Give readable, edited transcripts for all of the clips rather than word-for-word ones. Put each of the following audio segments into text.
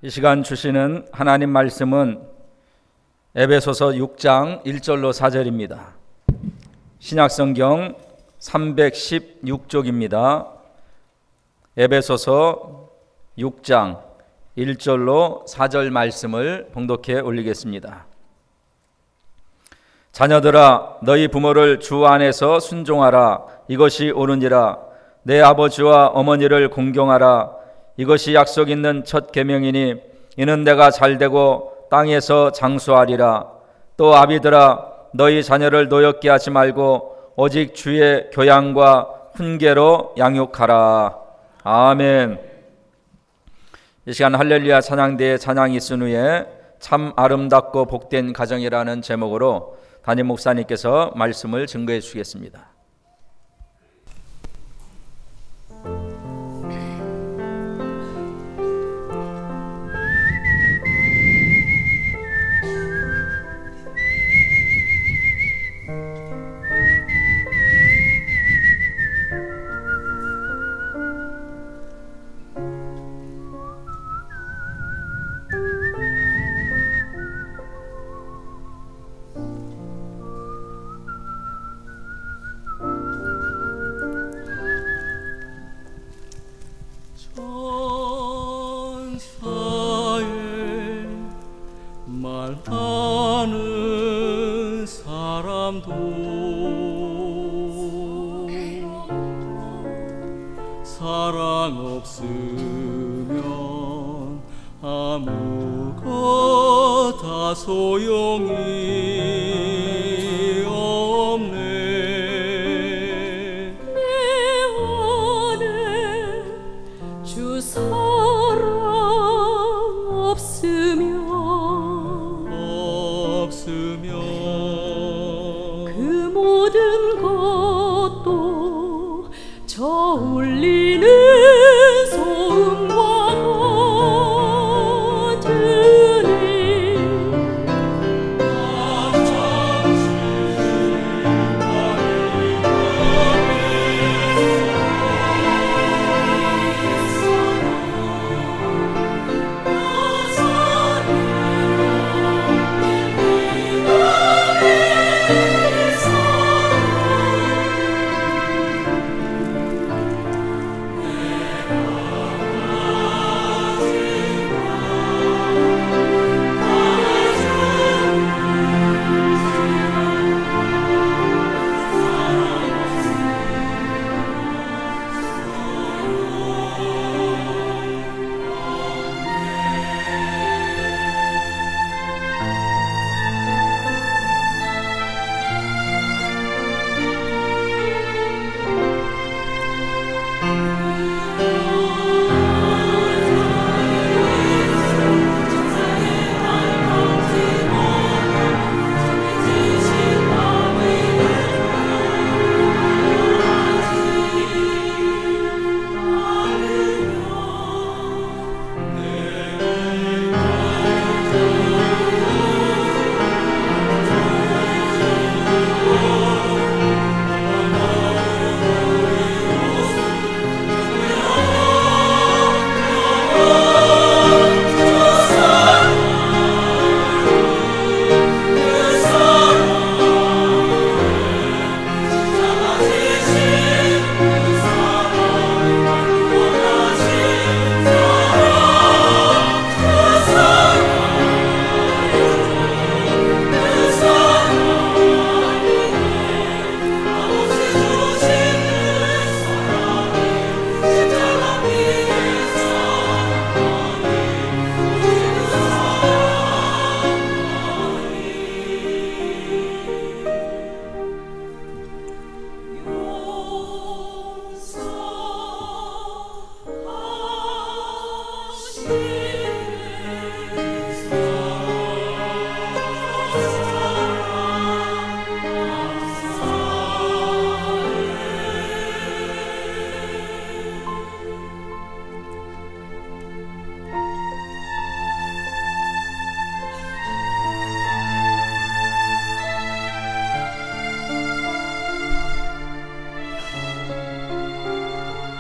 이 시간 주시는 하나님 말씀은 에베소서 6장 1절로 4절입니다. 신약성경 316쪽입니다. 에베소서 6장 1절로 4절 말씀을 봉독해 올리겠습니다. 자녀들아, 너희 부모를 주 안에서 순종하라. 이것이 옳으니라. 내 아버지와 어머니를 공경하라. 이것이 약속 있는 첫 계명이니 이는 내가 잘되고 땅에서 장수하리라. 또 아비들아, 너희 자녀를 노엽게 하지 말고 오직 주의 교양과 훈계로 양육하라. 아멘. 이 시간 할렐루야 찬양대의 찬양이 있은 후에 참 아름답고 복된 가정이라는 제목으로 담임 목사님께서 말씀을 증거해 주시겠습니다. 말하는 사람도 사랑 없으면 아무것 다 소용이 없네. 내 안에 주 사랑 없으면 그 모든 것도 저 울리는 소음과 같으니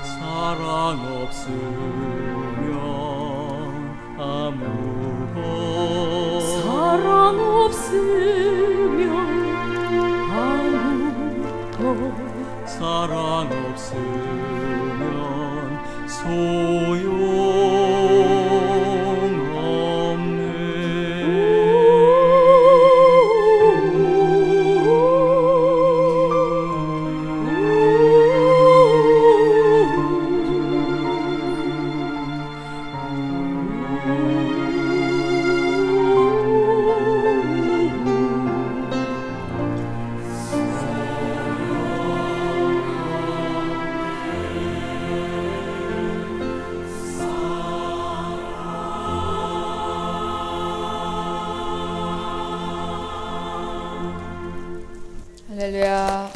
사랑 없으면 아무도 사랑 없으면 아무도 사랑 없으면 할렐루야.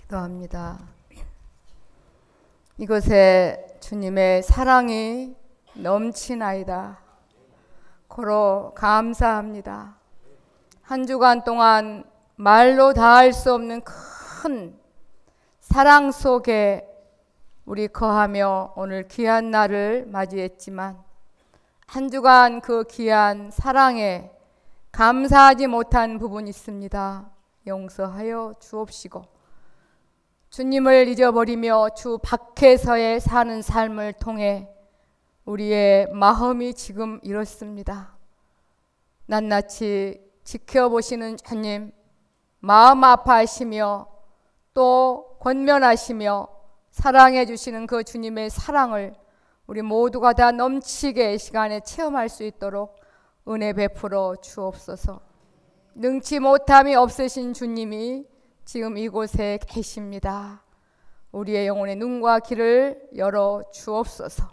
기도합니다. 이곳에 주님의 사랑이 넘치나이다. 고로 감사합니다. 한 주간 동안 말로 다할 수 없는 큰 사랑 속에 우리 거하며 오늘 귀한 날을 맞이했지만 한 주간 그 귀한 사랑에 감사하지 못한 부분이 있습니다. 용서하여 주옵시고 주님을 잊어버리며 주 밖에서의 사는 삶을 통해 우리의 마음이 지금 이렇습니다. 낱낱이 지켜보시는 주님, 마음 아파하시며 또 권면하시며 사랑해 주시는 그 주님의 사랑을 우리 모두가 다 넘치게 시간에 체험할 수 있도록 은혜 베풀어 주옵소서. 능치 못함이 없으신 주님이 지금 이곳에 계십니다. 우리의 영혼의 눈과 귀를 열어 주옵소서.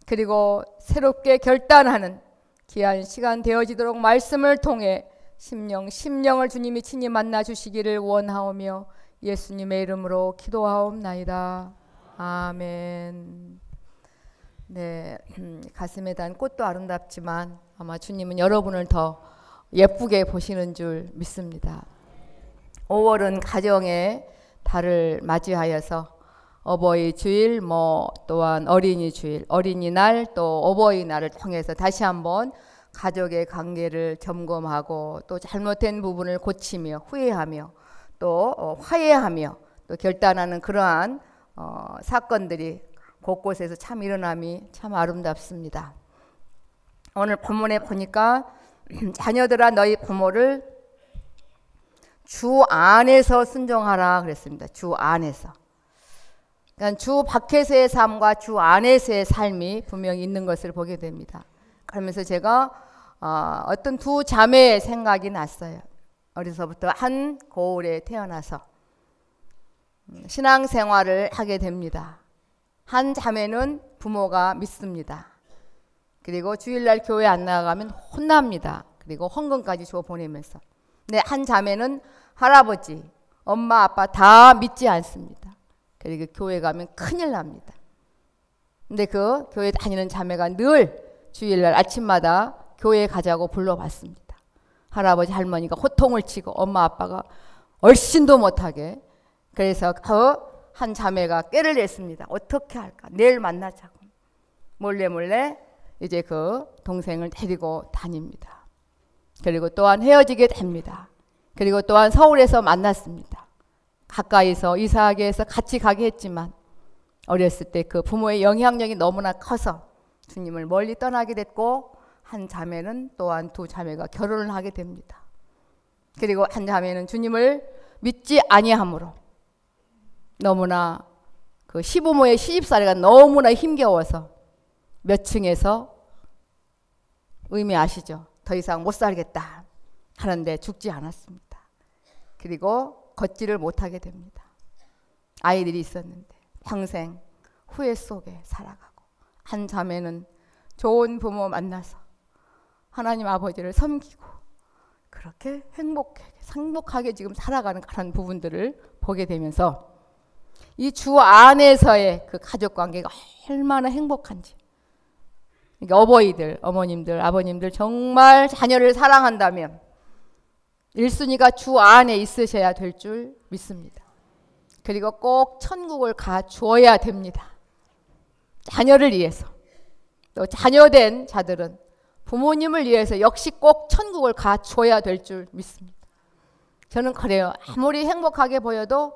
그리고 새롭게 결단하는 귀한 시간 되어지도록 말씀을 통해 심령을 주님이 친히 만나 주시기를 원하오며 예수님의 이름으로 기도하옵나이다. 아멘. 네, 가슴에 단 꽃도 아름답지만 아마 주님은 여러분을 더 예쁘게 보시는 줄 믿습니다. 5월은 가정의 달을 맞이하여서 어버이 주일, 또한 어린이 주일, 어린이날 또 어버이날을 통해서 다시 한번 가족의 관계를 점검하고 또 잘못된 부분을 고치며 후회하며 또 화해하며 또 결단하는 그러한 사건들이 곳곳에서 참 일어남이 참 아름답습니다. 오늘 본문에 보니까 자녀들아 너희 부모를 주 안에서 순종하라 그랬습니다. 주 안에서. 그러니까 주 밖에서의 삶과 주 안에서의 삶이 분명히 있는 것을 보게 됩니다. 그러면서 제가 어떤 두 자매의 생각이 났어요. 어려서부터 한 고을에 태어나서 신앙생활을 하게 됩니다. 한 자매는 부모가 믿습니다. 그리고 주일날 교회 안 나가면 혼납니다. 그리고 헌금까지 줘 보내면서. 근데 한 자매는 할아버지, 엄마, 아빠 다 믿지 않습니다. 그리고 교회 가면 큰일 납니다. 근데 그 교회 다니는 자매가 늘 주일날 아침마다 교회 가자고 불러봤습니다. 할아버지, 할머니가 호통을 치고 엄마, 아빠가 얼씬도 못하게. 그래서 그 한 자매가 꾀를 냈습니다. 어떻게 할까? 내일 만나자고. 몰래 이제 그 동생을 데리고 다닙니다. 그리고 또한 헤어지게 됩니다. 그리고 또한 서울에서 만났습니다. 가까이서 이사하게 해서 같이 가게 했지만 어렸을 때 그 부모의 영향력이 너무나 커서 주님을 멀리 떠나게 됐고 한 자매는 또한 두 자매가 결혼을 하게 됩니다. 그리고 한 자매는 주님을 믿지 아니하므로 너무나 그 시부모의 시집살이가 너무나 힘겨워서 몇 층에서 의미 아시죠? 더 이상 못 살겠다 하는데 죽지 않았습니다. 그리고 걷지를 못하게 됩니다. 아이들이 있었는데 평생 후회 속에 살아가고 한 자매는 좋은 부모 만나서 하나님 아버지를 섬기고 그렇게 행복하게 지금 살아가는 그런 부분들을 보게 되면서 이 주 안에서의 그 가족 관계가 얼마나 행복한지. 그러니까 어버이들, 어머님들, 아버님들 정말 자녀를 사랑한다면 1순위가 주 안에 있으셔야 될 줄 믿습니다. 그리고 꼭 천국을 가 주어야 됩니다. 자녀를 위해서, 또 자녀된 자들은 부모님을 위해서 역시 꼭 천국을 가줘야 될 줄 믿습니다. 저는 그래요. 아무리 행복하게 보여도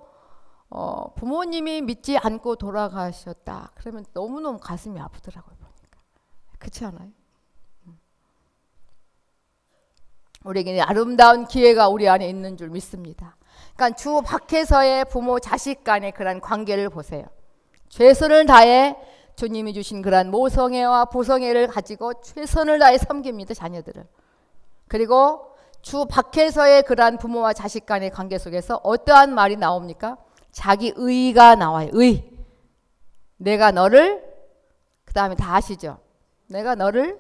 부모님이 믿지 않고 돌아가셨다 그러면 너무너무 가슴이 아프더라고요. 보니까. 그렇지 않아요? 우리에게 아름다운 기회가 우리 안에 있는 줄 믿습니다. 그러니까 주 밖에서의 부모 자식 간의 그런 관계를 보세요. 최선을 다해 주님이 주신 그런 모성애와 부성애를 가지고 최선을 다해 섬깁니다. 자녀들을. 그리고 주 밖에서의 그러한 부모와 자식 간의 관계 속에서 어떠한 말이 나옵니까? 자기 의가 나와요. 의. 내가 너를, 그 다음에 다 아시죠? 내가 너를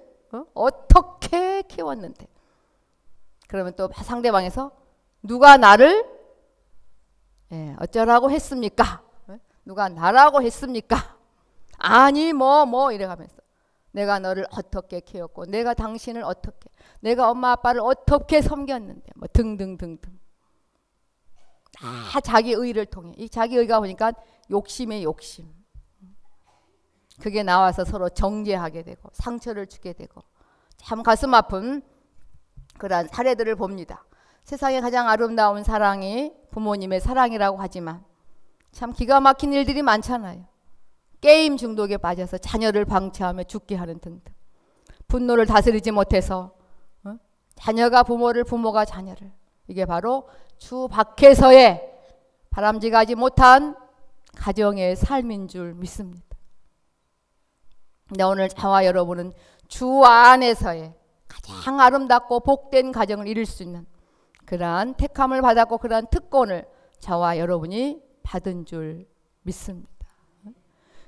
어떻게 키웠는데. 그러면 또 상대방에서 누가 나를 어쩌라고 했습니까? 누가 나라고 했습니까? 아니 뭐 이래가면서 내가 너를 어떻게 키웠고 내가 당신을 어떻게, 내가 엄마 아빠를 어떻게 섬겼는데 뭐 등등등등. 다 자기 의를 통해. 이 자기 의가 보니까 욕심의 욕심. 그게 나와서 서로 정죄하게 되고 상처를 주게 되고 참 가슴 아픈 그러한 사례들을 봅니다. 세상에 가장 아름다운 사랑이 부모님의 사랑이라고 하지만 참 기가 막힌 일들이 많잖아요. 게임 중독에 빠져서 자녀를 방치하며 죽게 하는 등등. 분노를 다스리지 못해서 자녀가 부모를, 부모가 자녀를. 이게 바로 주 밖에서의 바람직하지 못한 가정의 삶인 줄 믿습니다. 근데 오늘 저와 여러분은 주 안에서의 가장 아름답고 복된 가정을 이룰 수 있는 그러한 택함을 받았고 그러한 특권을 저와 여러분이 받은 줄 믿습니다.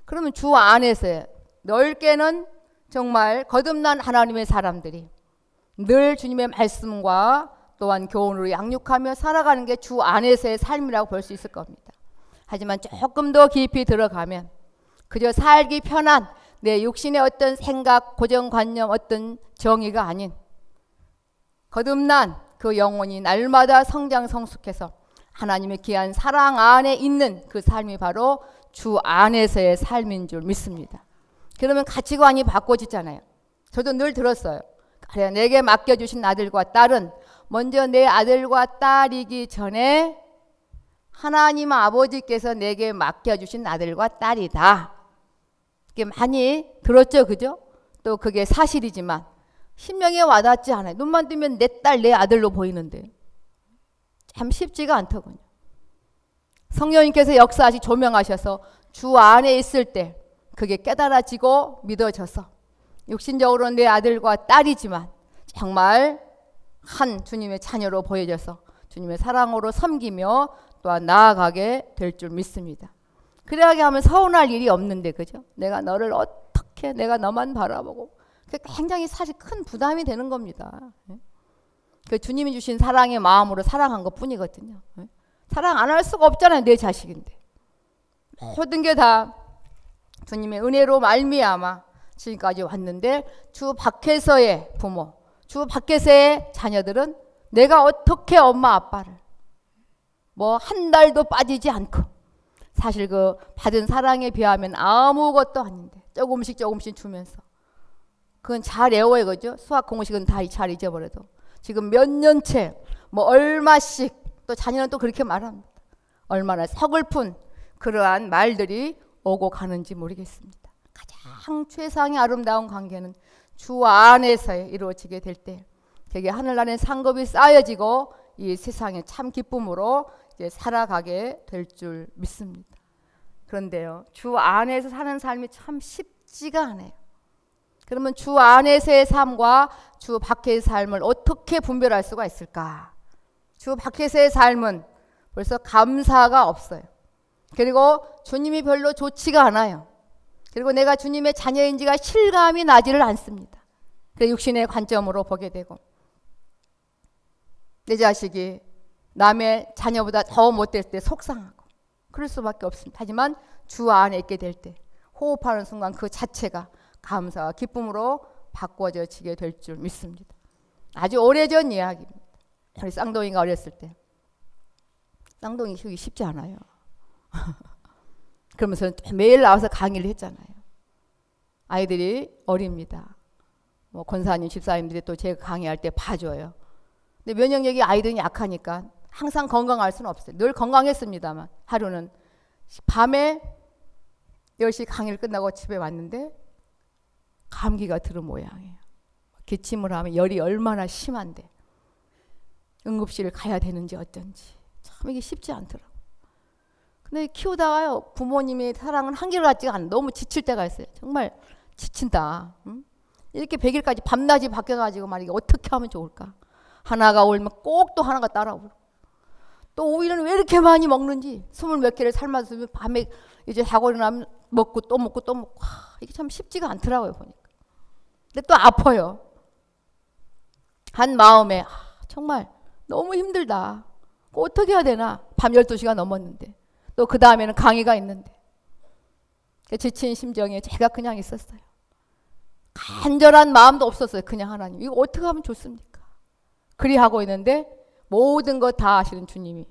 그러면 주 안에서 넓게는 정말 거듭난 하나님의 사람들이 늘 주님의 말씀과 또한 교훈으로 양육하며 살아가는 게 주 안에서의 삶이라고 볼 수 있을 겁니다. 하지만 조금 더 깊이 들어가면 그저 살기 편한 내 육신의 어떤 생각, 고정관념, 어떤 정의가 아닌 거듭난 그 영혼이 날마다 성장 성숙해서 하나님의 귀한 사랑 안에 있는 그 삶이 바로 주 안에서의 삶인 줄 믿습니다. 그러면 가치관이 바꿔지잖아요. 저도 늘 들었어요. 그래, 내게 맡겨주신 아들과 딸은 먼저 내 아들과 딸이기 전에 하나님 아버지께서 내게 맡겨주신 아들과 딸이다. 이게 많이 들었죠, 그죠? 또 그게 사실이지만 심령에 와닿지 않아요. 눈만 뜨면 내 딸, 내 아들로 보이는데 참 쉽지가 않더군요. 성령님께서 역사하시 조명하셔서 주 안에 있을 때 그게 깨달아지고 믿어져서 육신적으로는 내 아들과 딸이지만 정말 한 주님의 자녀로 보여져서 주님의 사랑으로 섬기며 또한 나아가게 될 줄 믿습니다. 그래야게 하면 서운할 일이 없는데, 그죠? 내가 너를 어떻게, 내가 너만 바라보고 그게 굉장히 사실 큰 부담이 되는 겁니다. 그 주님이 주신 사랑의 마음으로 사랑한 것 뿐이거든요. 사랑 안 할 수가 없잖아요. 내 자식인데. 모든 게 다 주님의 은혜로 말미암아 지금까지 왔는데 주 밖에서의 부모, 주 밖에서의 자녀들은 내가 어떻게 엄마 아빠를 뭐 한 달도 빠지지 않고 사실 그 받은 사랑에 비하면 아무것도 아닌데 조금씩 주면서 그건 잘 외워요, 그죠? 수학 공식은 다 잘 잊어버려도 지금 몇 년째 뭐 얼마씩 또 자녀는 또 그렇게 말합니다. 얼마나 서글픈 그러한 말들이 오고 가는지 모르겠습니다. 가장 최상의 아름다운 관계는 주 안에서 이루어지게 될 때 되게 하늘나라의 상급이 쌓여지고 이 세상의 참 기쁨으로 이제 살아가게 될 줄 믿습니다. 그런데요, 주 안에서 사는 삶이 참 쉽지가 않아요. 그러면 주 안에서의 삶과 주 밖의 삶을 어떻게 분별할 수가 있을까? 주 밖에서의 삶은 벌써 감사가 없어요. 그리고 주님이 별로 좋지가 않아요. 그리고 내가 주님의 자녀인지가 실감이 나지를 않습니다. 그 육신의 관점으로 보게 되고 내 자식이 남의 자녀보다 더 못될 때 속상하고 그럴 수밖에 없습니다. 하지만 주 안에 있게 될 때 호흡하는 순간 그 자체가 감사와 기쁨으로 바꿔지게 될 줄 믿습니다. 아주 오래전 이야기입니다. 우리 쌍둥이가 어렸을 때 쌍둥이 키우기 쉽지 않아요. 그러면서 매일 나와서 강의를 했잖아요. 아이들이 어립니다. 뭐 권사님, 집사님들이 또 제가 강의할 때 봐줘요. 근데 면역력이 아이들이 약하니까 항상 건강할 수는 없어요. 늘 건강했습니다만 하루는 밤에 10시 강의를 끝나고 집에 왔는데 감기가 들은 모양이에요. 기침을 하면 열이 얼마나 심한데 응급실을 가야 되는지 어쩐지 참 이게 쉽지 않더라고요. 근데 키우다가요, 부모님의 사랑은 한결같지가 않아. 너무 지칠 때가 있어요. 정말 지친다. 응? 이렇게 100일까지 밤낮이 바뀌어가지고 말이야, 어떻게 하면 좋을까? 하나가 울면 꼭 또 하나가 따라오고, 또 우유는 왜 이렇게 많이 먹는지 20몇 개를 삶아서 밤에 이제 자고 일어나면 먹고 또 먹고 또 먹고, 이게 참 쉽지가 않더라고요 보니까. 근데 또 아파요. 한 마음에 정말 너무 힘들다. 어떻게 해야 되나? 밤 12시가 넘었는데 또 그 다음에는 강의가 있는데 지친 심정에 제가 그냥 있었어요. 간절한 마음도 없었어요. 그냥 하나님, 이거 어떻게 하면 좋습니까? 그리하고 있는데 모든 것 다 아시는 주님이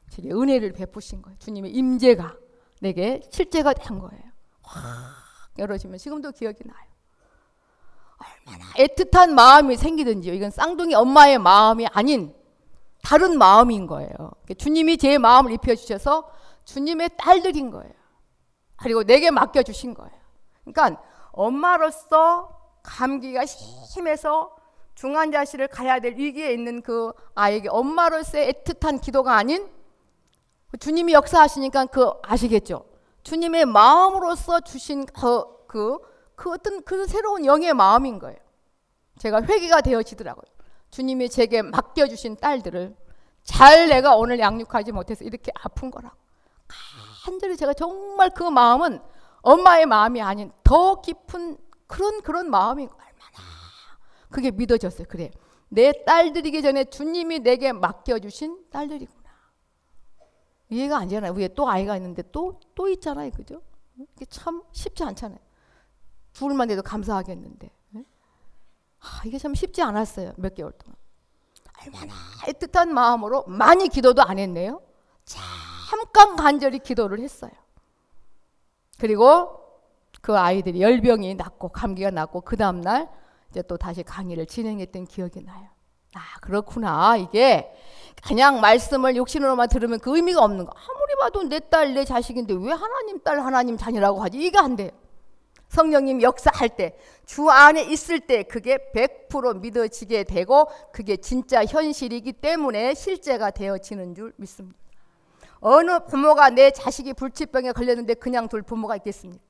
제게 은혜를 베푸신 거예요. 주님의 임재가 내게 실제가 된 거예요. 확 열어지면 지금도 기억이 나요. 얼마나 애틋한 마음이 생기든지요. 이건 쌍둥이 엄마의 마음이 아닌 다른 마음인 거예요. 주님이 제 마음을 입혀주셔서 주님의 딸들인 거예요. 그리고 내게 맡겨주신 거예요. 그러니까 엄마로서 감기가 심해서 중환자실을 가야 될 위기에 있는 그 아이에게 엄마로서의 애틋한 기도가 아닌, 주님이 역사하시니까 그 아시겠죠? 주님의 마음으로서 주신 그 어떤 그 새로운 영의 마음인 거예요. 제가 회개가 되어지더라고요. 주님이 제게 맡겨주신 딸들을 잘 내가 오늘 양육하지 못해서 이렇게 아픈 거라고. 간절히 제가 정말 그 마음은 엄마의 마음이 아닌 더 깊은 그런 마음이 얼마나 그게 믿어졌어요. 그래, 내 딸들이기 전에 주님이 내게 맡겨주신 딸들이구나. 이해가 안 되잖아요. 위에 또 아이가 있는데 또 있잖아요. 그죠? 이게 참 쉽지 않잖아요. 둘만 돼도 감사하겠는데. 이게 참 쉽지 않았어요. 몇 개월 동안. 얼마나 애틋한 마음으로 많이 기도도 안 했네요. 잠깐 간절히 기도를 했어요. 그리고 그 아이들이 열병이 났고 감기가 났고 그 다음날 이제 또 다시 강의를 진행했던 기억이 나요. 그렇구나. 이게 그냥 말씀을 육신으로만 들으면 그 의미가 없는 거. 아무리 봐도 내 딸, 내 자식인데 왜 하나님 딸, 하나님 자녀라고 하지? 이게 안 돼요. 성령님 역사할 때, 주 안에 있을 때 그게 100% 믿어지게 되고 그게 진짜 현실이기 때문에 실제가 되어지는 줄 믿습니다. 어느 부모가 내 자식이 불치병에 걸렸는데 그냥 둘 부모가 있겠습니까?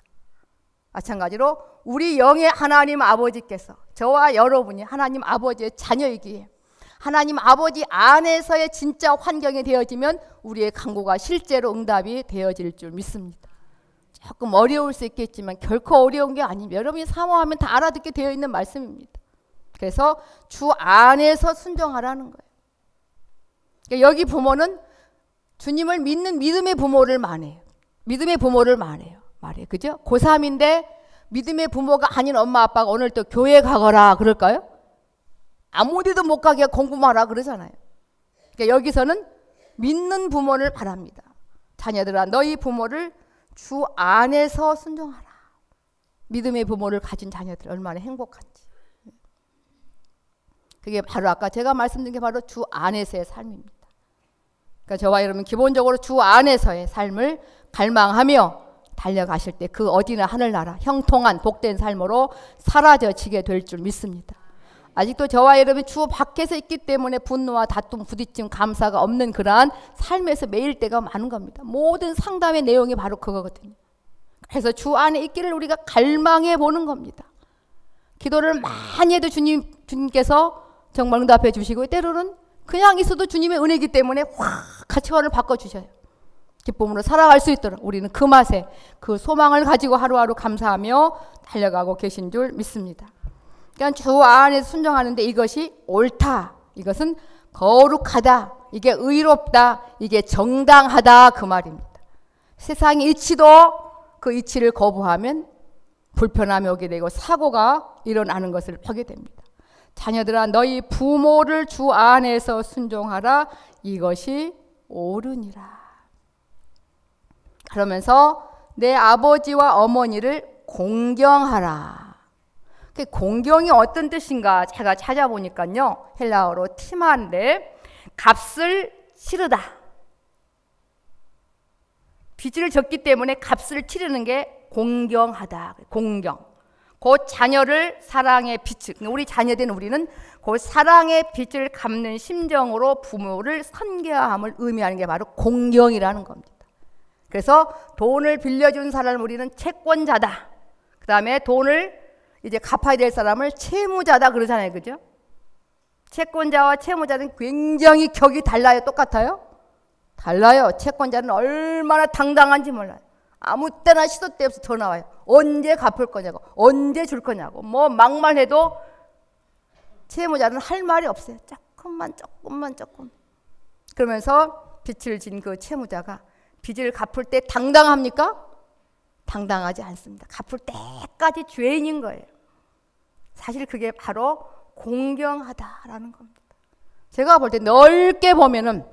마찬가지로 우리 영의 하나님 아버지께서 저와 여러분이 하나님 아버지의 자녀이기에 하나님 아버지 안에서의 진짜 환경이 되어지면 우리의 간구가 실제로 응답이 되어질 줄 믿습니다. 조금 어려울 수 있겠지만 결코 어려운 게 아닙니다. 여러분이 사모하면 다 알아듣게 되어 있는 말씀입니다. 그래서 주 안에서 순종하라는 거예요. 그러니까 여기 부모는 주님을 믿는 믿음의 부모를 말해요. 믿음의 부모를 말해요. 그죠? 고3인데 믿음의 부모가 아닌 엄마 아빠가 오늘 또 교회 가거라 그럴까요? 아무 데도 못 가게 공부만 하라 그러잖아요. 그러니까 여기서는 믿는 부모를 바랍니다. 자녀들아, 너희 부모를 주 안에서 순종하라. 믿음의 부모를 가진 자녀들 얼마나 행복한지. 그게 바로 아까 제가 말씀드린 게 바로 주 안에서의 삶입니다. 그러니까 저와 여러분 기본적으로 주 안에서의 삶을 갈망하며 달려가실 때 그 어디나 하늘나라 형통한 복된 삶으로 사라져지게 될 줄 믿습니다. 아직도 저와 여러분이 주 밖에서 있기 때문에 분노와 다툼, 부딪힘, 감사가 없는 그러한 삶에서 매일 때가 많은 겁니다. 모든 상담의 내용이 바로 그거거든요. 그래서 주 안에 있기를 우리가 갈망해 보는 겁니다. 기도를 많이 해도 주님께서 정말 응답해 주시고 때로는 그냥 있어도 주님의 은혜이기 때문에 확 가치관을 바꿔주셔요. 기쁨으로 살아갈 수 있도록 우리는 그 맛에 그 소망을 가지고 하루하루 감사하며 달려가고 계신 줄 믿습니다. 그러니까 주 안에 순종하는데 이것이 옳다, 이것은 거룩하다, 이게 의롭다, 이게 정당하다 그 말입니다. 세상의 이치도 그 이치를 거부하면 불편함이 오게 되고 사고가 일어나는 것을 보게 됩니다. 자녀들아, 너희 부모를 주 안에서 순종하라, 이것이 옳으니라. 그러면서 내 아버지와 어머니를 공경하라. 그 공경이 어떤 뜻인가 제가 찾아보니까요. 헬라어로 티마인데 값을 치르다. 빚을 졌기 때문에 값을 치르는 게 공경하다. 공경. 곧 자녀를 사랑의 빛을, 우리 자녀된 우리는 곧 사랑의 빛을 갚는 심정으로 부모를 선계함을 의미하는 게 바로 공경이라는 겁니다. 그래서 돈을 빌려준 사람을 우리는 채권자다. 그 다음에 돈을 이제 갚아야 될 사람을 채무자다 그러잖아요. 그죠? 채권자와 채무자는 굉장히 격이 달라요? 똑같아요? 달라요. 채권자는 얼마나 당당한지 몰라요. 아무 때나 시도 때 없이 전화 와요. 언제 갚을 거냐고, 언제 줄 거냐고. 뭐 막말해도 채무자는 할 말이 없어요. 조금. 그러면서 빚을 진 그 채무자가 빚을 갚을 때 당당합니까? 당당하지 않습니다. 갚을 때까지 죄인인 거예요. 사실 그게 바로 공경하다라는 겁니다. 제가 볼 때 넓게 보면은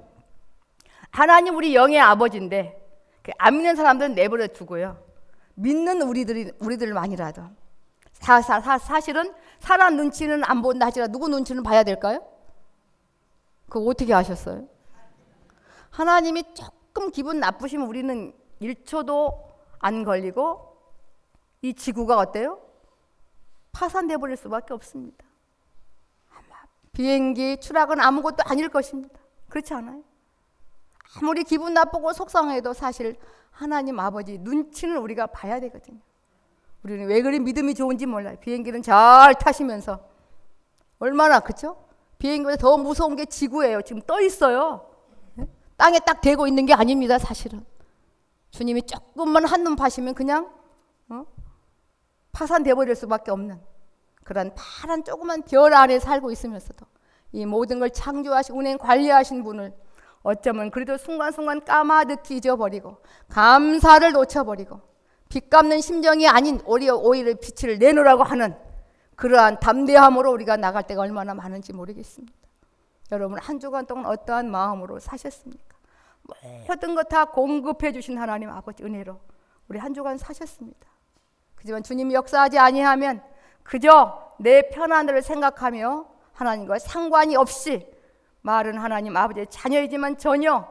하나님 우리 영의 아버지인데 안 믿는 사람들은 내버려 두고요. 믿는 우리들만이라도 사실은 사람 눈치는 안 본다 하지만 누구 눈치는 봐야 될까요? 그거 어떻게 아셨어요? 하나님이 조금 기분 나쁘시면 우리는 1초도 안 걸리고 이 지구가 어때요? 파산돼 버릴 수밖에 없습니다. 아마 비행기 추락은 아무것도 아닐 것입니다. 그렇지 않아요? 아무리 기분 나쁘고 속상해도 사실 하나님 아버지 눈치는 우리가 봐야 되거든요. 우리는 왜 그리 믿음이 좋은지 몰라요. 비행기는 잘 타시면서 얼마나, 그렇죠? 비행기보다 더 무서운 게 지구예요. 지금 떠 있어요. 땅에 딱 대고 있는 게 아닙니다. 사실은 주님이 조금만 한눈 파시면 그냥 파산돼 버릴 수밖에 없는 그런 파란 조그만 별 아래 살고 있으면서도 이 모든 걸 창조하시고 운행 관리하신 분을 어쩌면 그래도 순간순간 까마득히 잊어버리고 감사를 놓쳐버리고 빚 갚는 심정이 아닌 오히려 빛을 내놓으라고 하는 그러한 담대함으로 우리가 나갈 때가 얼마나 많은지 모르겠습니다. 여러분 한 주간 동안 어떠한 마음으로 사셨습니까? 모든 것 다 공급해 주신 하나님 아버지 은혜로 우리 한 주간 사셨습니다. 하지만 주님이 역사하지 아니하면 그저 내 편안을 생각하며 하나님과 상관이 없이 말은 하나님 아버지의 자녀이지만 전혀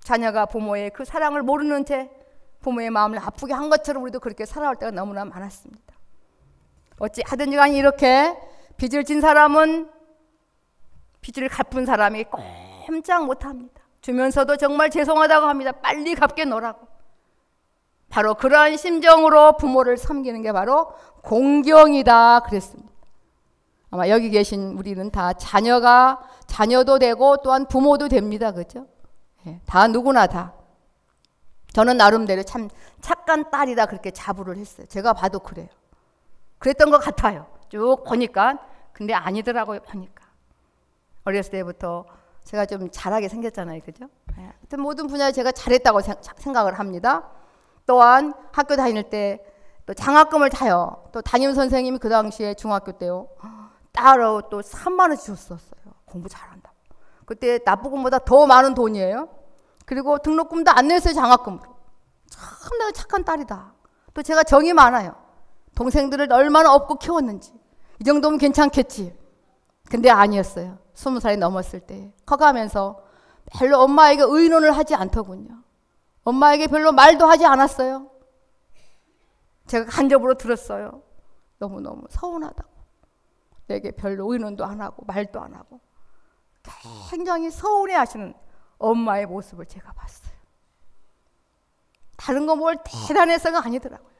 자녀가 부모의 그 사랑을 모르는 채 부모의 마음을 아프게 한 것처럼 우리도 그렇게 살아올 때가 너무나 많았습니다. 어찌 하든지 간에 이렇게 빚을 진 사람은 빚을 갚은 사람이 꼼짝 못합니다. 주면서도 정말 죄송하다고 합니다. 빨리 갚게 놓으라고. 바로 그러한 심정으로 부모를 섬기는 게 바로 공경이다 그랬습니다. 아마 여기 계신 우리는 다 자녀도 되고 또한 부모도 됩니다. 그죠? 다 누구나 다. 저는 나름대로 참 착한 딸이다 그렇게 자부를 했어요. 제가 봐도 그래요. 그랬던 것 같아요. 쭉 보니까. 근데 아니더라고요. 보니까. 어렸을 때부터 제가 좀 잘하게 생겼잖아요. 그죠? 하여튼 모든 분야에 제가 잘했다고 생각을 합니다. 또한 학교 다닐 때 또 장학금을 타요. 또 담임 선생님이 그 당시에 중학교 때요. 따로 또 3만 원씩 줬었어요. 공부 잘한다고. 그때 납부금보다 더 많은 돈이에요. 그리고 등록금도 안 냈어요. 장학금으로. 참 내가 착한 딸이다. 또 제가 정이 많아요. 동생들을 얼마나 업고 키웠는지. 이 정도면 괜찮겠지. 근데 아니었어요. 20살이 넘었을 때 커가면서 별로 엄마에게 의논을 하지 않더군요. 엄마에게 별로 말도 하지 않았어요. 제가 간접으로 들었어요. 너무너무 서운하다고. 내게 별로 의논도 안 하고 말도 안 하고 굉장히 서운해하시는 엄마의 모습을 제가 봤어요. 다른 거 뭘 대단해서가 아니더라고요.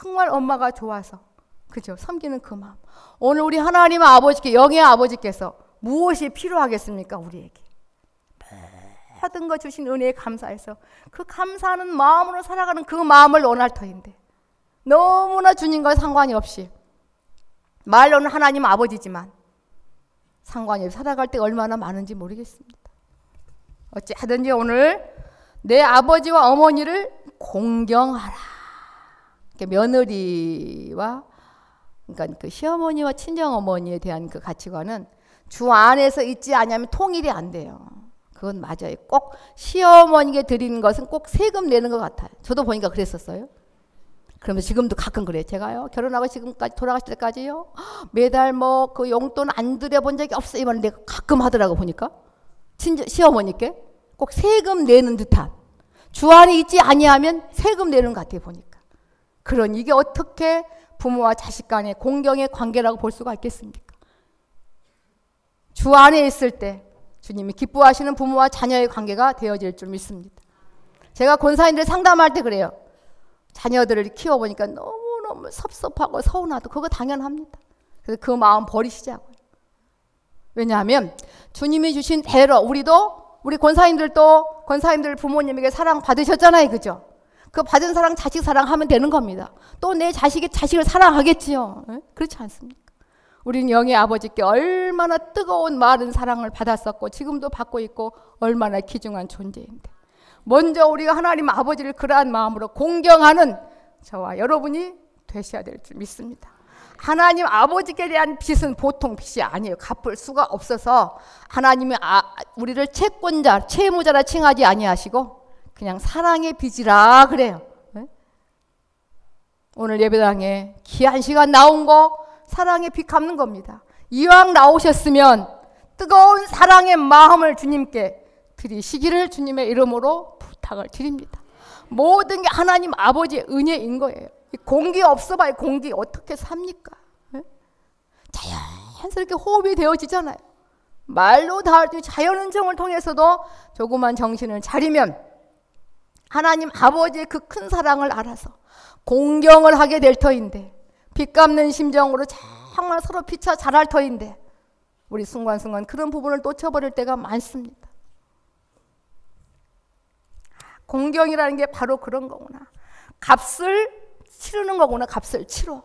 정말 엄마가 좋아서 그죠? 섬기는 그 마음. 오늘 우리 하나님 아버지께 영의 아버지께서 무엇이 필요하겠습니까? 우리에게 모든 거 주신 은혜에 감사해서 그 감사하는 마음으로 살아가는 그 마음을 원할 터인데 너무나 주님과 상관이 없이 말로는 하나님 아버지지만 상관이 없이 살아갈 때 얼마나 많은지 모르겠습니다. 어찌 하든지 오늘 내 아버지와 어머니를 공경하라. 며느리와 그러니까 그 시어머니와 친정어머니에 대한 그 가치관은 주 안에서 있지 않으면 통일이 안 돼요. 그건 맞아요. 꼭 시어머니에게 드리는 것은 꼭 세금 내는 것 같아요. 저도 보니까 그랬었어요. 그러면 지금도 가끔 그래요. 제가요 결혼하고 지금까지 돌아가실 때까지요 매달 뭐 그 용돈 안 들여본 적이 없어요. 이번에 내가 가끔 하더라고 보니까 시어머니께 꼭 세금 내는 듯한 주 안에 있지 아니하면 세금 내는 것 같아요 보니까. 그런 이게 어떻게 부모와 자식 간의 공경의 관계라고 볼 수가 있겠습니까? 주 안에 있을 때 주님이 기뻐하시는 부모와 자녀의 관계가 되어질 줄 믿습니다. 제가 권사님들 상담할 때 그래요. 자녀들을 키워보니까 너무너무 섭섭하고 서운하고 그거 당연합니다. 그래서 그 마음 버리시자고요. 왜냐하면 주님이 주신 대로 우리 권사님들도 권사님들 부모님에게 사랑 받으셨잖아요. 그죠? 그 받은 사랑 자식 사랑하면 되는 겁니다. 또 내 자식이 자식을 사랑하겠지요. 에? 그렇지 않습니까? 우리는 영의 아버지께 얼마나 뜨거운 마른 사랑을 받았었고 지금도 받고 있고 얼마나 귀중한 존재인데 먼저 우리가 하나님 아버지를 그러한 마음으로 공경하는 저와 여러분이 되셔야 될 줄 믿습니다. 하나님 아버지께 대한 빚은 보통 빚이 아니에요. 갚을 수가 없어서 하나님이 우리를 채권자, 채무자라 칭하지 아니하시고 그냥 사랑의 빚이라 그래요. 네? 오늘 예배당에 귀한 시간 나온 거 사랑의 빚 갚는 겁니다. 이왕 나오셨으면 뜨거운 사랑의 마음을 주님께 드리시기를 주님의 이름으로 부탁을 드립니다. 모든 게 하나님 아버지의 은혜인 거예요. 공기 없어봐요. 공기 어떻게 삽니까? 네? 자연스럽게 호흡이 되어지잖아요. 말로 다 자연은정을 통해서도 조그만 정신을 차리면 하나님 아버지의 그 큰 사랑을 알아서 공경을 하게 될 터인데 빚 갚는 심정으로 정말 서로 피차 잘할 터인데 우리 순간순간 그런 부분을 놓쳐버릴 때가 많습니다. 공경이라는 게 바로 그런 거구나. 값을 치르는 거구나. 값을 치러.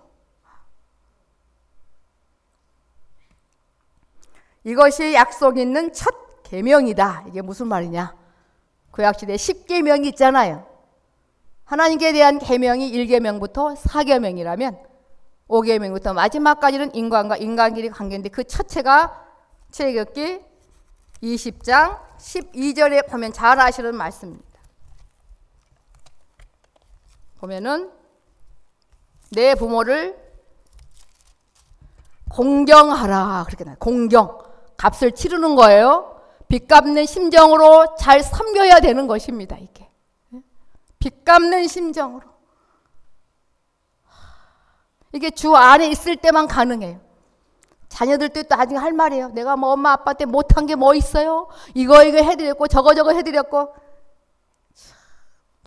이것이 약속 있는 첫 계명이다. 이게 무슨 말이냐? 구약시대에 10계명이 있잖아요. 하나님께 대한 계명이 1계명부터 4계명이라면 5계명부터 마지막까지는 인간과 인간끼리 관계인데 그 첫째가 출애굽기 20장 12절에 보면 잘 아시는 말씀입니다. 보면은 내 부모를 공경하라 그렇게 나와요. 공경, 값을 치르는 거예요. 빚 갚는 심정으로 잘 섬겨야 되는 것입니다. 이게 빚 갚는 심정으로 이게 주 안에 있을 때만 가능해요. 자녀들도 또 나중에 할 말이에요. 내가 뭐 엄마 아빠한테 못한 게 뭐 있어요? 이거 해드렸고 저거 해드렸고.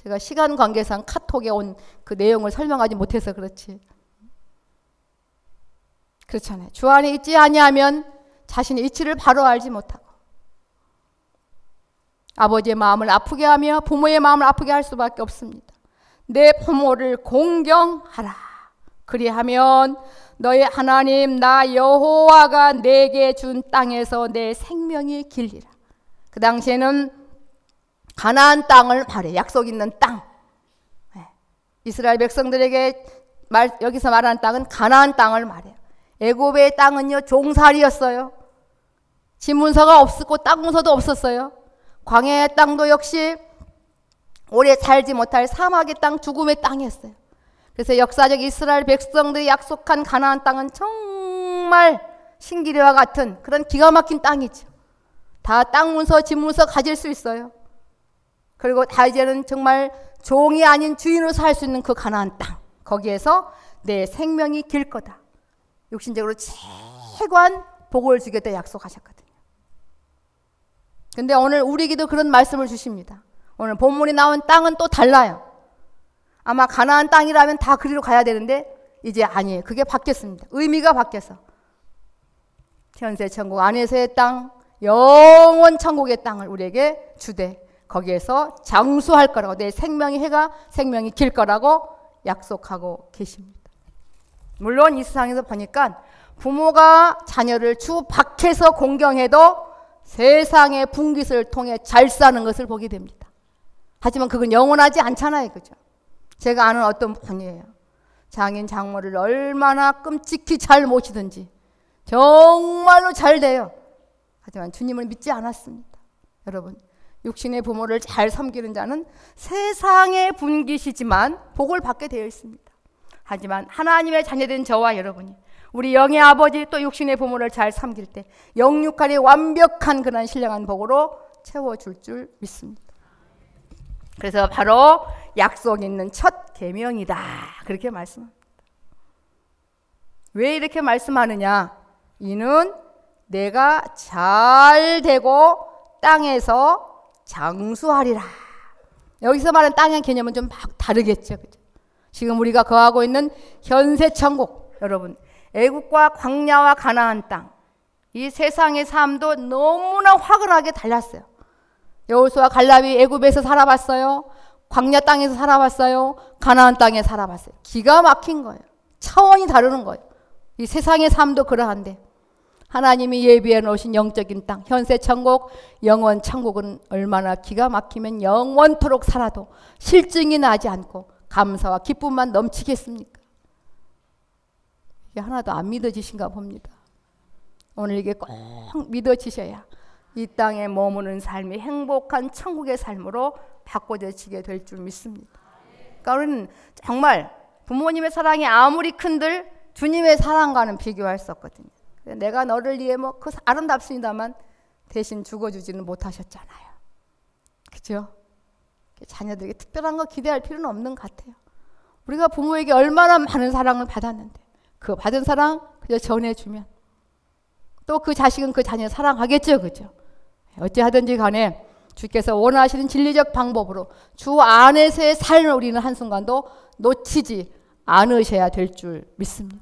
제가 시간 관계상 카톡에 온 그 내용을 설명하지 못해서 그렇지. 그렇잖아요. 주 안에 있지 아니하면 자신의 이치를 바로 알지 못하고 아버지의 마음을 아프게 하며 부모의 마음을 아프게 할 수밖에 없습니다. 내 부모를 공경하라. 그리하면 너의 하나님 나 여호와가 내게 준 땅에서 내 생명이 길리라. 그 당시에는 가나안 땅을 말해. 약속 있는 땅. 이스라엘 백성들에게 여기서 말하는 땅은 가나안 땅을 말해요. 애굽의 땅은요 종살이였어요. 지문서가 없었고 땅 문서도 없었어요. 광야의 땅도 역시 오래 살지 못할 사막의 땅, 죽음의 땅이었어요. 그래서 역사적 이스라엘 백성들이 약속한 가나안 땅은 정말 신기루와 같은 그런 기가 막힌 땅이죠. 다 땅 문서, 집 문서 가질 수 있어요. 그리고 다 이제는 정말 종이 아닌 주인으로 살 수 있는 그 가나안 땅, 거기에서 내 생명이 길 거다. 육신적으로 최고한 복을 주겠다 약속하셨거든요. 근데 오늘 우리에게도 그런 말씀을 주십니다. 오늘 본문이 나온 땅은 또 달라요. 아마 가나안 땅이라면 다 그리로 가야 되는데 이제 아니에요. 그게 바뀌었습니다. 의미가 바뀌어서 현세 천국 안에서의 땅, 영원 천국의 땅을 우리에게 주되 거기에서 장수할 거라고, 내 생명의 해가 생명이 길 거라고 약속하고 계십니다. 물론 이 세상에서 보니까 부모가 자녀를 주 밖에서 공경해도 세상의 분깃을 통해 잘 사는 것을 보게 됩니다. 하지만 그건 영원하지 않잖아요. 그죠? 제가 아는 어떤 분이에요. 장인 장모를 얼마나 끔찍히 잘 모시든지 정말로 잘 돼요. 하지만 주님을 믿지 않았습니다. 여러분, 육신의 부모를 잘 섬기는 자는 세상의 분깃이지만 복을 받게 되어 있습니다. 하지만 하나님의 자녀된 저와 여러분이 우리 영의 아버지 또 육신의 부모를 잘 섬길 때 영육간의 완벽한 그런 신령한 복으로 채워줄 줄 믿습니다. 그래서 바로 약속 있는 첫 계명이다 그렇게 말씀합니다. 왜 이렇게 말씀하느냐? 이는 내가 잘 되고 땅에서 장수하리라. 여기서 말하는 땅의 개념은 좀 다르겠죠. 그죠? 지금 우리가 거하고 있는 현세 천국, 여러분 애국과 광야와 가나안 땅, 이 세상의 삶도 너무나 화끈하게 달랐어요. 여호수아 갈렙이 애굽에서 살아봤어요. 광야 땅에서 살아봤어요. 가나안 땅에 살아봤어요. 기가 막힌 거예요. 차원이 다르는 거예요. 이 세상의 삶도 그러한데 하나님이 예비해 놓으신 영적인 땅, 현세 천국, 영원 천국은 얼마나 기가 막히면 영원토록 살아도 실증이 나지 않고 감사와 기쁨만 넘치겠습니까? 이게 하나도 안 믿어지신가 봅니다. 오늘 이게 꼭 믿어지셔야 이 땅에 머무는 삶이 행복한 천국의 삶으로 바꿔지게 될 줄 믿습니다. 그러니까 우리는 정말 부모님의 사랑이 아무리 큰들 주님의 사랑과는 비교할 수 없거든요. 내가 너를 위해 뭐 그 아름답습니다만 대신 죽어주지는 못하셨잖아요. 그죠? 자녀들에게 특별한 거 기대할 필요는 없는 것 같아요. 우리가 부모에게 얼마나 많은 사랑을 받았는데 그 받은 사랑 그저 전해주면 또 그 자식은 그 자녀를 사랑하겠죠. 그죠? 어찌하든지 간에 주께서 원하시는 진리적 방법으로 주 안에서의 삶을 우리는 한순간도 놓치지 않으셔야 될 줄 믿습니다.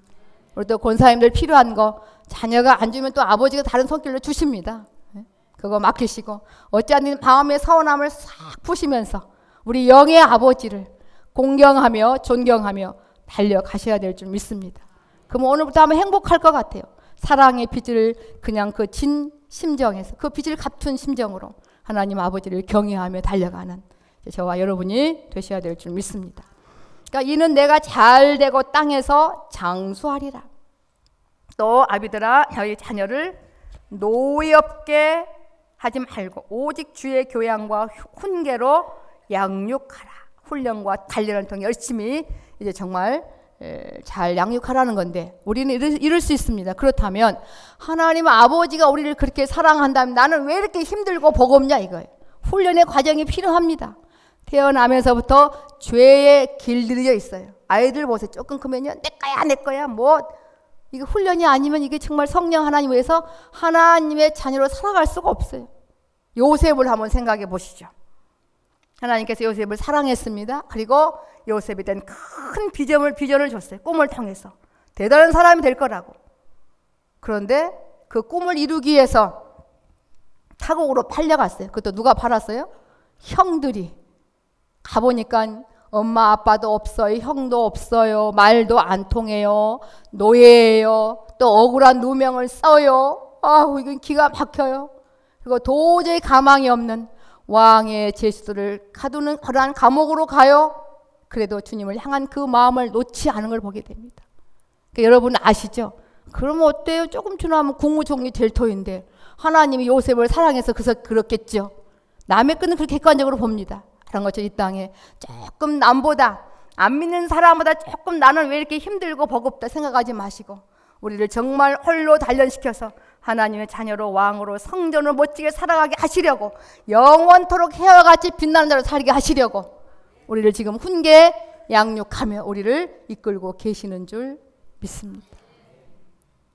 우리 또 권사님들 필요한 거 자녀가 안 주면 또 아버지가 다른 손길로 주십니다. 그거 맡기시고 어찌하든 마음의 서운함을 싹 푸시면서 우리 영의 아버지를 공경하며 존경하며 달려가셔야 될 줄 믿습니다. 그럼 오늘부터 하면 행복할 것 같아요. 사랑의 빚을 그냥 그 진 심정에서 그 빚을 갚은 심정으로 하나님 아버지를 경외하며 달려가는 저와 여러분이 되셔야 될 줄 믿습니다. 그러니까 이는 내가 잘 되고 땅에서 장수하리라. 또 아비들아 너희 자녀를 노엽게 하지 말고 오직 주의 교양과 훈계로 양육하라. 훈련과 단련을 통해 열심히 이제 정말 잘 양육하라는 건데 우리는 이럴 수 있습니다. 그렇다면 하나님 아버지가 우리를 그렇게 사랑한다면 나는 왜 이렇게 힘들고 버겁냐 이거예요. 훈련의 과정이 필요합니다. 태어나면서부터 죄에 길들여 있어요. 아이들 보세요. 조금 크면요 내 거야 뭐 이거 훈련이 아니면 이게 정말 성령 하나님 위해서 하나님의 자녀로 살아갈 수가 없어요. 요셉을 한번 생각해 보시죠. 하나님께서 요셉을 사랑했습니다. 그리고 요셉에 대한 큰 비전을 줬어요. 꿈을 통해서 대단한 사람이 될 거라고. 그런데 그 꿈을 이루기 위해서 타국으로 팔려갔어요. 그것도 누가 팔았어요? 형들이. 가보니까 엄마 아빠도 없어요. 형도 없어요. 말도 안 통해요. 노예예요. 또 억울한 누명을 써요. 아우 이건 기가 막혀요. 그리고 도저히 가망이 없는 왕의 제수들을 가두는 그러한 감옥으로 가요. 그래도 주님을 향한 그 마음을 놓지 않은 걸 보게 됩니다. 그러니까 여러분 아시죠? 그러면 어때요? 조금 지나면 국무총리 될 터인데 하나님이 요셉을 사랑해서 그렇겠죠. 남의 끈은 그렇게 객관적으로 봅니다. 그런 것처럼 이 땅에 조금 남보다 안 믿는 사람보다 조금 나는 왜 이렇게 힘들고 버겁다 생각하지 마시고 우리를 정말 홀로 단련시켜서 하나님의 자녀로 왕으로 성전으로 멋지게 살아가게 하시려고 영원토록 해와 같이 빛나는 자로 살게 하시려고 우리를 지금 훈계 양육하며 우리를 이끌고 계시는 줄 믿습니다.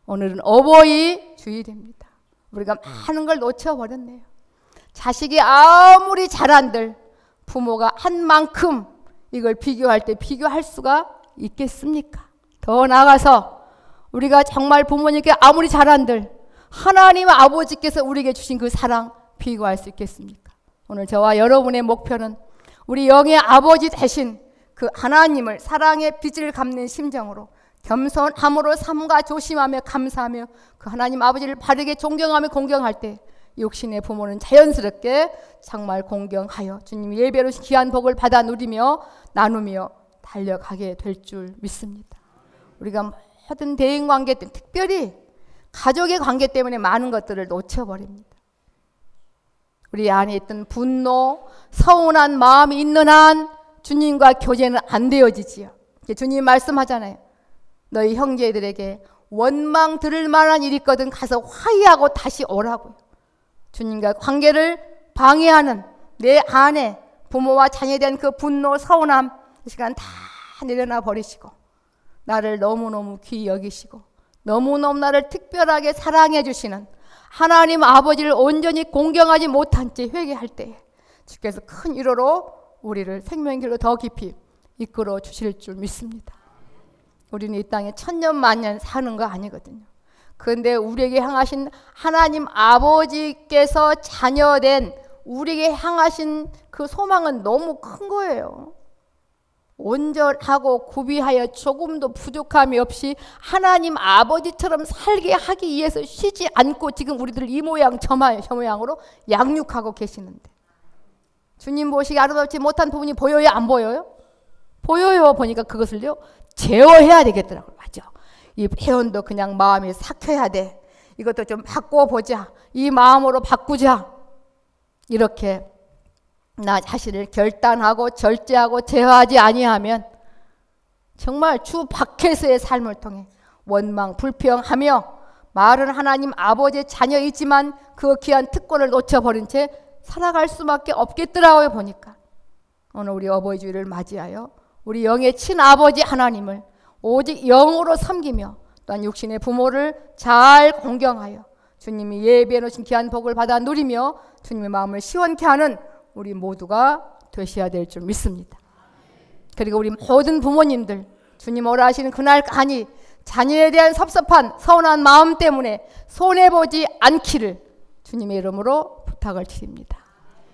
오늘은 어버이 주일입니다. 우리가 많은 걸 놓쳐버렸네요. 자식이 아무리 잘한들 부모가 한 만큼 이걸 비교할 때 비교할 수가 있겠습니까? 더 나아가서 우리가 정말 부모님께 아무리 잘한들 하나님 아버지께서 우리에게 주신 그 사랑 비교할 수 있겠습니까? 오늘 저와 여러분의 목표는 우리 영의 아버지 대신 그 하나님을 사랑의 빚을 갚는 심정으로 겸손함으로 삼가 조심하며 감사하며 그 하나님 아버지를 바르게 존경하며 공경할 때 육신의 부모는 자연스럽게 정말 공경하여 주님 예배로 귀한 복을 받아 누리며 나누며 달려가게 될 줄 믿습니다. 우리가 모든 대인관계 때문에 특별히 가족의 관계 때문에 많은 것들을 놓쳐버립니다. 우리 안에 있던 분노, 서운한 마음이 있는 한 주님과 교제는 안 되어지지요. 주님이 말씀하잖아요. 너희 형제들에게 원망 들을 만한 일이 있거든 가서 화해하고 다시 오라고요. 주님과 관계를 방해하는 내 안에 부모와 자녀에 대한 그 분노, 서운함 이 시간 다 내려놔 버리시고 나를 너무너무 귀히 여기시고 너무너무 나를 특별하게 사랑해 주시는 하나님 아버지를 온전히 공경하지 못한 채 회개할 때에 주께서 큰 위로로 우리를 생명의 길로 더 깊이 이끌어 주실 줄 믿습니다. 우리는 이 땅에 천년 만년 사는 거 아니거든요. 그런데 우리에게 향하신 하나님 아버지께서 자녀된 우리에게 향하신 그 소망은 너무 큰 거예요. 온전하고 구비하여 조금도 부족함이 없이 하나님 아버지처럼 살게 하기 위해서 쉬지 않고 지금 우리들 이 모양 저 모양으로 양육하고 계시는데 주님 보시기 아름답지 못한 부분이 보여요? 안 보여요? 보여요. 보니까 그것을요 제어해야 되겠더라고요. 맞아. 이 회원도 그냥 마음이 삭혀야 돼. 이것도 좀 바꿔보자. 이 마음으로 바꾸자. 이렇게 나 자신을 결단하고 절제하고 제어하지 아니하면 정말 주 밖에서의 삶을 통해 원망, 불평하며 말은 하나님 아버지의 자녀이지만 그 귀한 특권을 놓쳐버린 채 살아갈 수밖에 없겠더라고요. 보니까 오늘 우리 어버이 주일을 맞이하여 우리 영의 친아버지 하나님을 오직 영으로 섬기며 또한 육신의 부모를 잘 공경하여 주님이 예비해 놓으신 귀한 복을 받아 누리며 주님의 마음을 시원케 하는 우리 모두가 되셔야 될 줄 믿습니다. 그리고 우리 모든 부모님들 주님 오라 하시는 그날까지 자녀에 대한 섭섭한 서운한 마음 때문에 손해보지 않기를 주님의 이름으로 부탁을 드립니다.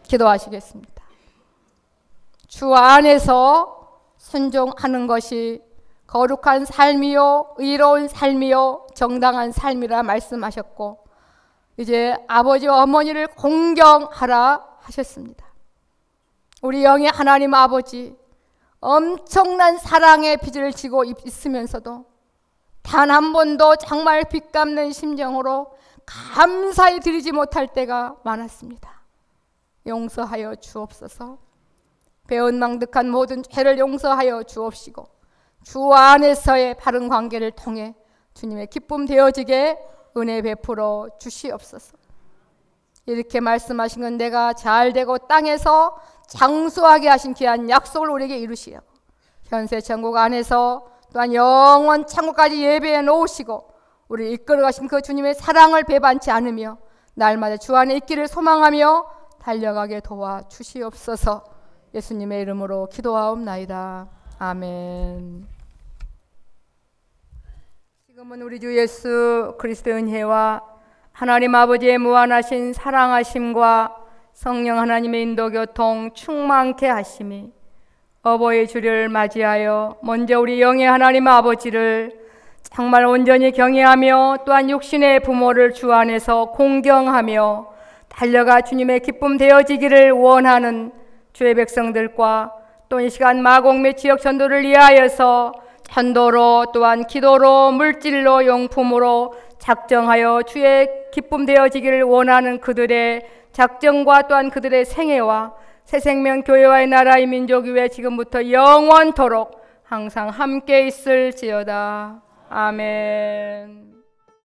기도하시겠습니다. 주 안에서 순종하는 것이 거룩한 삶이요 의로운 삶이요 정당한 삶이라 말씀하셨고 이제 아버지와 어머니를 공경하라 하셨습니다. 우리 영의 하나님 아버지 엄청난 사랑의 빚을 지고 있으면서도 단 한 번도 정말 빚 갚는 심정으로 감사히 드리지 못할 때가 많았습니다. 용서하여 주옵소서. 배은망덕한 모든 죄를 용서하여 주옵시고 주 안에서의 바른 관계를 통해 주님의 기쁨 되어지게 은혜 베풀어 주시옵소서. 이렇게 말씀하신 건 내가 잘되고 땅에서 장수하게 하신 귀한 약속을 우리에게 이루시려고 현세 천국 안에서 또한 영원 천국까지 예배해 놓으시고 우리를 이끌어 가신 그 주님의 사랑을 배반치 않으며 날마다 주 안에 있기를 소망하며 달려가게 도와주시옵소서. 예수님의 이름으로 기도하옵나이다. 아멘. 지금은 우리 주 예수 그리스도의 은혜와 하나님 아버지의 무한하신 사랑하심과 성령 하나님의 인도 교통 충만케 하심이 어버이 주를 맞이하여 먼저 우리 영의 하나님 아버지를 정말 온전히 경외하며 또한 육신의 부모를 주 안에서 공경하며 달려가 주님의 기쁨 되어지기를 원하는 주의 백성들과 또 이 시간 마곡 지역 전도를 위하여서 전도로 또한 기도로 물질로 용품으로 작정하여 주의 기쁨 되어지기를 원하는 그들의 작정과 또한 그들의 생애와 새생명교회와의 나라의 민족위에 지금부터 영원토록 항상 함께 있을지어다. 아멘.